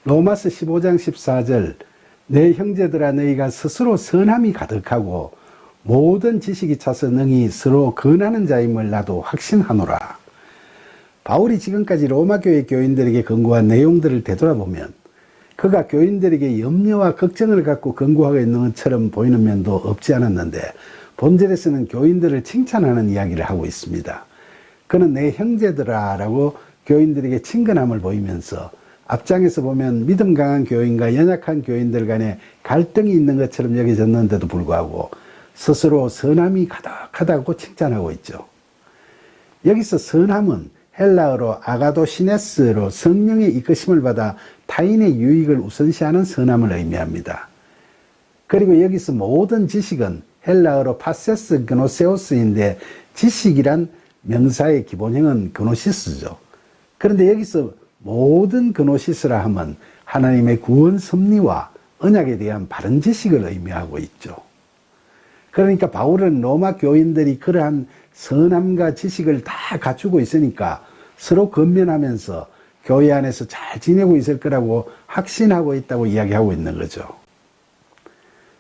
로마서 15장 14절 내 형제들아 너희가 스스로 선함이 가득하고 모든 지식이 차서 능히 서로 근하는 자임을 나도 확신하노라. 바울이 지금까지 로마 교회 교인들에게 권고한 내용들을 되돌아보면 그가 교인들에게 염려와 걱정을 갖고 권고하고 있는 것처럼 보이는 면도 없지 않았는데 본절에서는 교인들을 칭찬하는 이야기를 하고 있습니다. 그는 내 형제들아 라고 교인들에게 친근함을 보이면서 앞장에서 보면 믿음 강한 교인과 연약한 교인들 간에 갈등이 있는 것처럼 여겨졌는데도 불구하고 스스로 선함이 가득하다고 칭찬하고 있죠. 여기서 선함은 헬라어로 아가도시네스로 성령의 이끄심을 받아 타인의 유익을 우선시하는 선함을 의미합니다. 그리고 여기서 모든 지식은 헬라어로 파세스 그노세오스인데 지식이란 명사의 기본형은 그노시스죠. 그런데 여기서 모든 그노시스라 하면 하나님의 구원 섭리와 언약에 대한 바른 지식을 의미하고 있죠. 그러니까 바울은 로마 교인들이 그러한 선함과 지식을 다 갖추고 있으니까 서로 건면하면서 교회 안에서 잘 지내고 있을 거라고 확신하고 있다고 이야기하고 있는 거죠.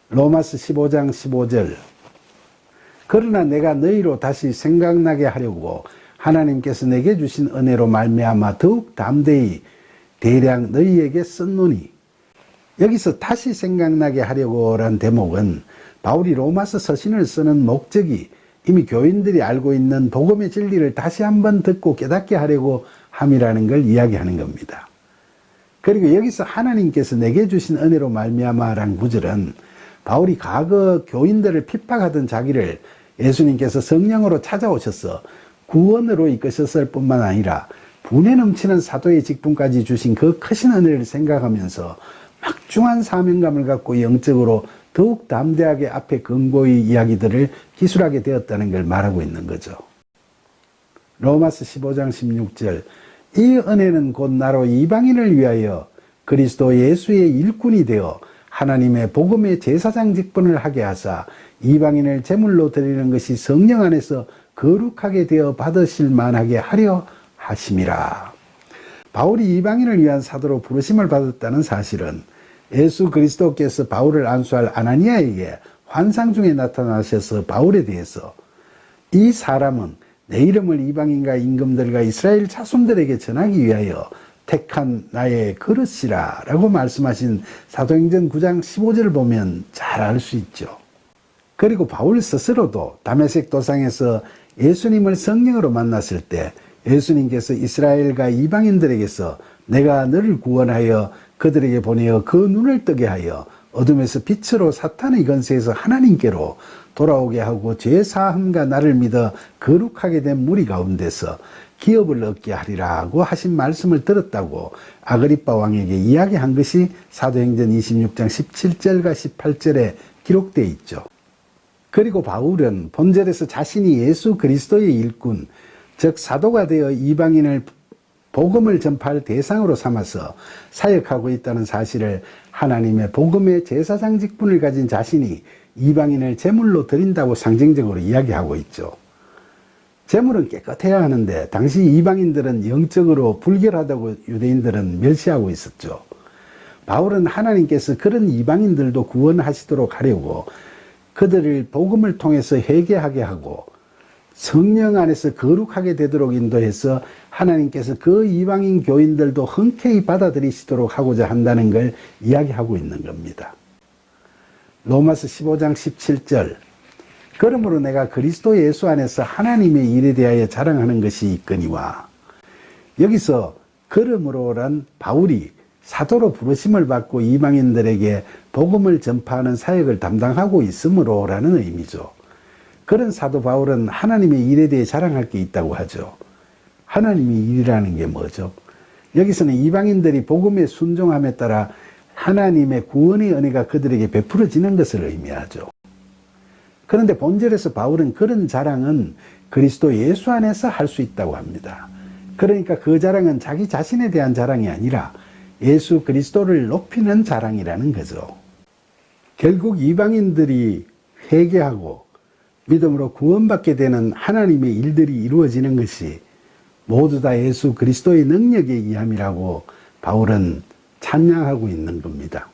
로마서 15장 15절 그러나 내가 너희로 다시 생각나게 하려고 하나님께서 내게 주신 은혜로 말미암아 더욱 담대히 대량 너희에게 썼노니. 여기서 다시 생각나게 하려고 라는 대목은 바울이 로마서 서신을 쓰는 목적이 이미 교인들이 알고 있는 복음의 진리를 다시 한번 듣고 깨닫게 하려고 함이라는 걸 이야기하는 겁니다. 그리고 여기서 하나님께서 내게 주신 은혜로 말미암아라는 구절은 바울이 과거 교인들을 핍박하던 자기를 예수님께서 성령으로 찾아오셔서 구원으로 이끄셨을 뿐만 아니라 분에 넘치는 사도의 직분까지 주신 그 크신 은혜를 생각하면서 막중한 사명감을 갖고 영적으로 더욱 담대하게 앞에 근고의 이야기들을 기술하게 되었다는 걸 말하고 있는 거죠. 로마서 15장 16절 이 은혜는 곧 나로 이방인을 위하여 그리스도 예수의 일꾼이 되어 하나님의 복음의 제사장 직분을 하게 하사 이방인을 제물로 드리는 것이 성령 안에서 거룩하게 되어 받으실 만하게 하려 하심이라. 바울이 이방인을 위한 사도로 부르심을 받았다는 사실은 예수 그리스도께서 바울을 안수할 아나니아에게 환상 중에 나타나셔서 바울에 대해서 이 사람은 내 이름을 이방인과 임금들과 이스라엘 자손들에게 전하기 위하여 택한 나의 그릇이라 라고 말씀하신 사도행전 9장 15절을 보면 잘 알 수 있죠. 그리고 바울 스스로도 다메섹 도상에서 예수님을 성령으로 만났을 때 예수님께서 이스라엘과 이방인들에게서 내가 너를 구원하여 그들에게 보내어 그 눈을 뜨게 하여 어둠에서 빛으로 사탄의 권세에서 하나님께로 돌아오게 하고 죄사함과 나를 믿어 거룩하게 된 무리 가운데서 기업을 얻게 하리라고 하신 말씀을 들었다고 아그리빠 왕에게 이야기한 것이 사도행전 26장 17절과 18절에 기록되어 있죠. 그리고 바울은 본절에서 자신이 예수 그리스도의 일꾼, 즉 사도가 되어 이방인을 복음을 전파할 대상으로 삼아서 사역하고 있다는 사실을 하나님의 복음의 제사장 직분을 가진 자신이 이방인을 제물로 드린다고 상징적으로 이야기하고 있죠. 제물은 깨끗해야 하는데 당시 이방인들은 영적으로 불결하다고 유대인들은 멸시하고 있었죠. 바울은 하나님께서 그런 이방인들도 구원하시도록 하려고 그들을 복음을 통해서 회개하게 하고 성령 안에서 거룩하게 되도록 인도해서 하나님께서 그 이방인 교인들도 흔쾌히 받아들이시도록 하고자 한다는 걸 이야기하고 있는 겁니다. 로마서 15장 17절 그러므로 내가 그리스도 예수 안에서 하나님의 일에 대하여 자랑하는 것이 있거니와. 여기서 그러므로란 바울이 사도로 부르심을 받고 이방인들에게 복음을 전파하는 사역을 담당하고 있으므로라는 의미죠. 그런 사도 바울은 하나님의 일에 대해 자랑할 게 있다고 하죠. 하나님의 일이라는 게 뭐죠? 여기서는 이방인들이 복음에 순종함에 따라 하나님의 구원의 은혜가 그들에게 베풀어지는 것을 의미하죠. 그런데 본절에서 바울은 그런 자랑은 그리스도 예수 안에서 할 수 있다고 합니다. 그러니까 그 자랑은 자기 자신에 대한 자랑이 아니라 예수 그리스도를 높이는 자랑이라는 거죠. 결국 이방인들이 회개하고 믿음으로 구원받게 되는 하나님의 일들이 이루어지는 것이 모두 다 예수 그리스도의 능력에 의함이라고 바울은 찬양하고 있는 겁니다.